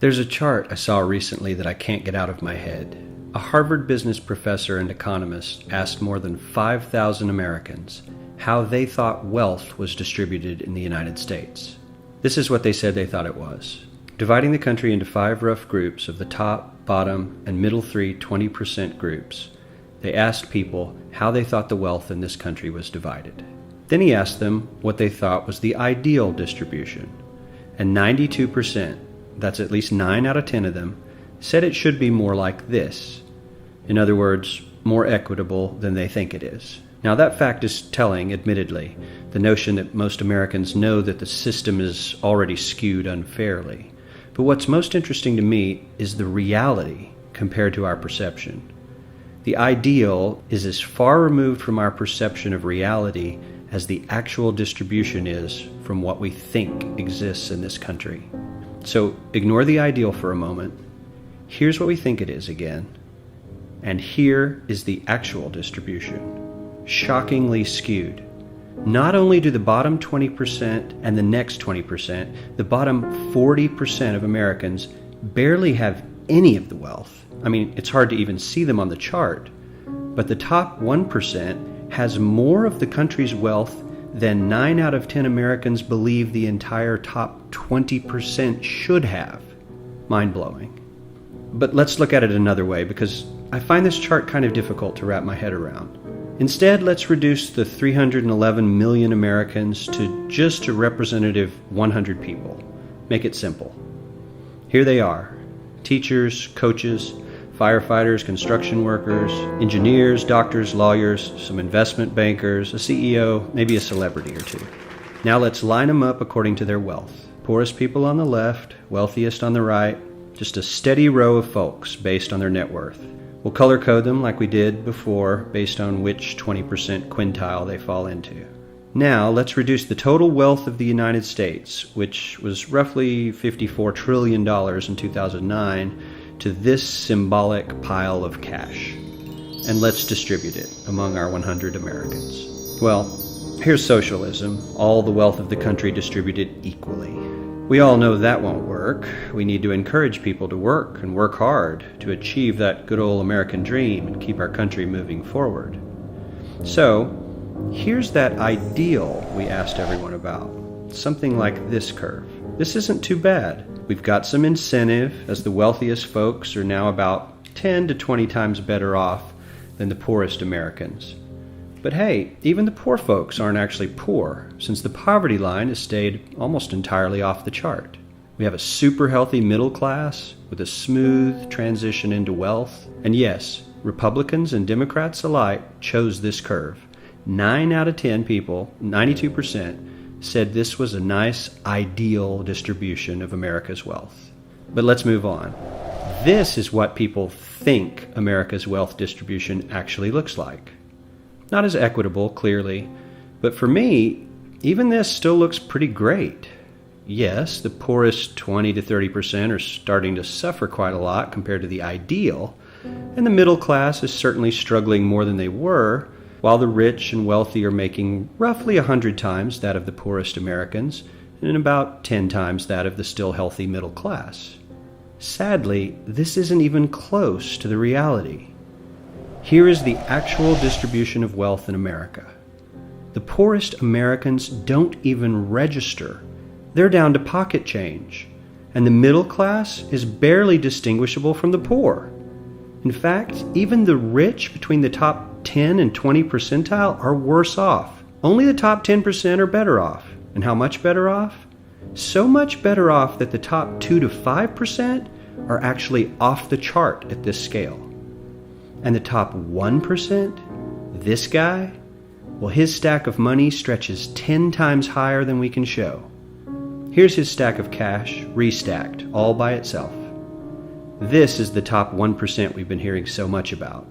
There's a chart I saw recently that I can't get out of my head. A Harvard business professor and economist asked more than 5,000 Americans how they thought wealth was distributed in the United States. This is what they said they thought it was. Dividing the country into 5 rough groups of the top, bottom, and middle 3 20% groups, they asked people how they thought the wealth in this country was divided. Then he asked them what they thought was the ideal distribution, and 92%, that's at least 9 out of 10 of them, said it should be more like this. In other words, more equitable than they think it is. Now that fact is telling, admittedly, the notion that most Americans know that the system is already skewed unfairly. But what's most interesting to me is the reality compared to our perception. The ideal is as far removed from our perception of reality as the actual distribution is from what we think exists in this country. So ignore the ideal for a moment. Here's what we think it is again. And here is the actual distribution. Shockingly skewed. Not only do the bottom 20% and the next 20%, the bottom 40% of Americans barely have any of the wealth. I mean, it's hard to even see them on the chart. But the top 1% has more of the country's wealth than 9 out of 10 Americans believe the entire top 20% should have. Mind-blowing. But let's look at it another way, because I find this chart kind of difficult to wrap my head around. Instead, let's reduce the 311 million Americans to just a representative 100 people. Make it simple. Here they are: teachers, coaches, firefighters, construction workers, engineers, doctors, lawyers, some investment bankers, a CEO, maybe a celebrity or two. Now let's line them up according to their wealth. Poorest people on the left, wealthiest on the right, just a steady row of folks based on their net worth. We'll color code them like we did before based on which 20% quintile they fall into. Now let's reduce the total wealth of the United States, which was roughly $54 trillion in 2009, to this symbolic pile of cash. And let's distribute it among our 100 Americans. Well, here's socialism, all the wealth of the country distributed equally. We all know that won't work. We need to encourage people to work and work hard to achieve that good old American dream and keep our country moving forward. So, here's that ideal we asked everyone about. Something like this curve. This isn't too bad. We've got some incentive, as the wealthiest folks are now about 10 to 20 times better off than the poorest Americans. But hey, even the poor folks aren't actually poor, since the poverty line has stayed almost entirely off the chart. We have a super healthy middle class with a smooth transition into wealth. And yes, Republicans and Democrats alike chose this curve. 9 out of 10 people, 92%, said this was a nice, ideal distribution of America's wealth. But let's move on. This is what people think America's wealth distribution actually looks like. Not as equitable, clearly, but for me, even this still looks pretty great. Yes, the poorest 20 to 30% are starting to suffer quite a lot compared to the ideal, and the middle class is certainly struggling more than they were, while the rich and wealthy are making roughly 100 times that of the poorest Americans and about 10 times that of the still healthy middle class. Sadly, this isn't even close to the reality. Here is the actual distribution of wealth in America. The poorest Americans don't even register. They're down to pocket change, and the middle class is barely distinguishable from the poor. In fact, even the rich between the top 10 and 20 percentile are worse off. Only the top 10% are better off. And how much better off? So much better off that the top 2 to 5% are actually off the chart at this scale. And the top 1%, this guy, well, his stack of money stretches 10 times higher than we can show. Here's his stack of cash, restacked, all by itself. This is the top 1% we've been hearing so much about.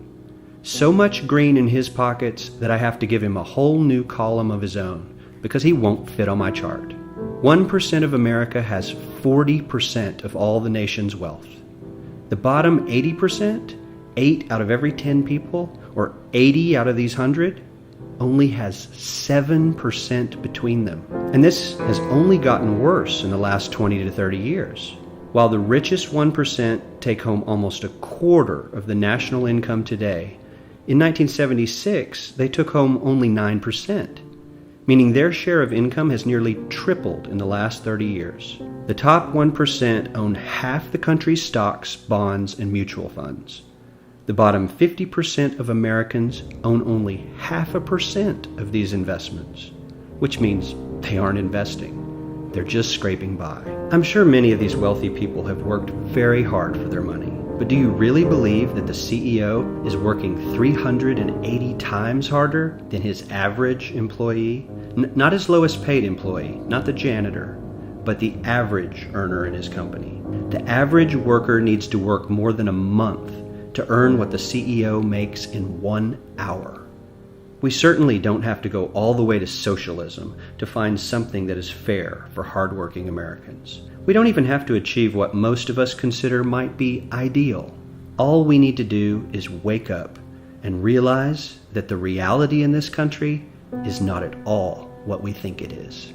So much green in his pockets that I have to give him a whole new column of his own, because he won't fit on my chart. 1% of America has 40% of all the nation's wealth. The bottom 80%, 8 out of every 10 people, or 80 out of these 100, only has 7% between them. And this has only gotten worse in the last 20 to 30 years. While the richest 1% take home almost a quarter of the national income today, in 1976 they took home only 9%, meaning their share of income has nearly tripled in the last 30 years. The top 1% own half the country's stocks, bonds, and mutual funds. The bottom 50% of Americans own only 0.5% of these investments, which means they aren't investing. They're just scraping by. I'm sure many of these wealthy people have worked very hard for their money, but do you really believe that the CEO is working 380 times harder than his average employee? Not his lowest paid employee, not the janitor, but the average earner in his company. The average worker needs to work more than a month to earn what the CEO makes in 1 hour. We certainly don't have to go all the way to socialism to find something that is fair for hardworking Americans. We don't even have to achieve what most of us consider might be ideal. All we need to do is wake up and realize that the reality in this country is not at all what we think it is.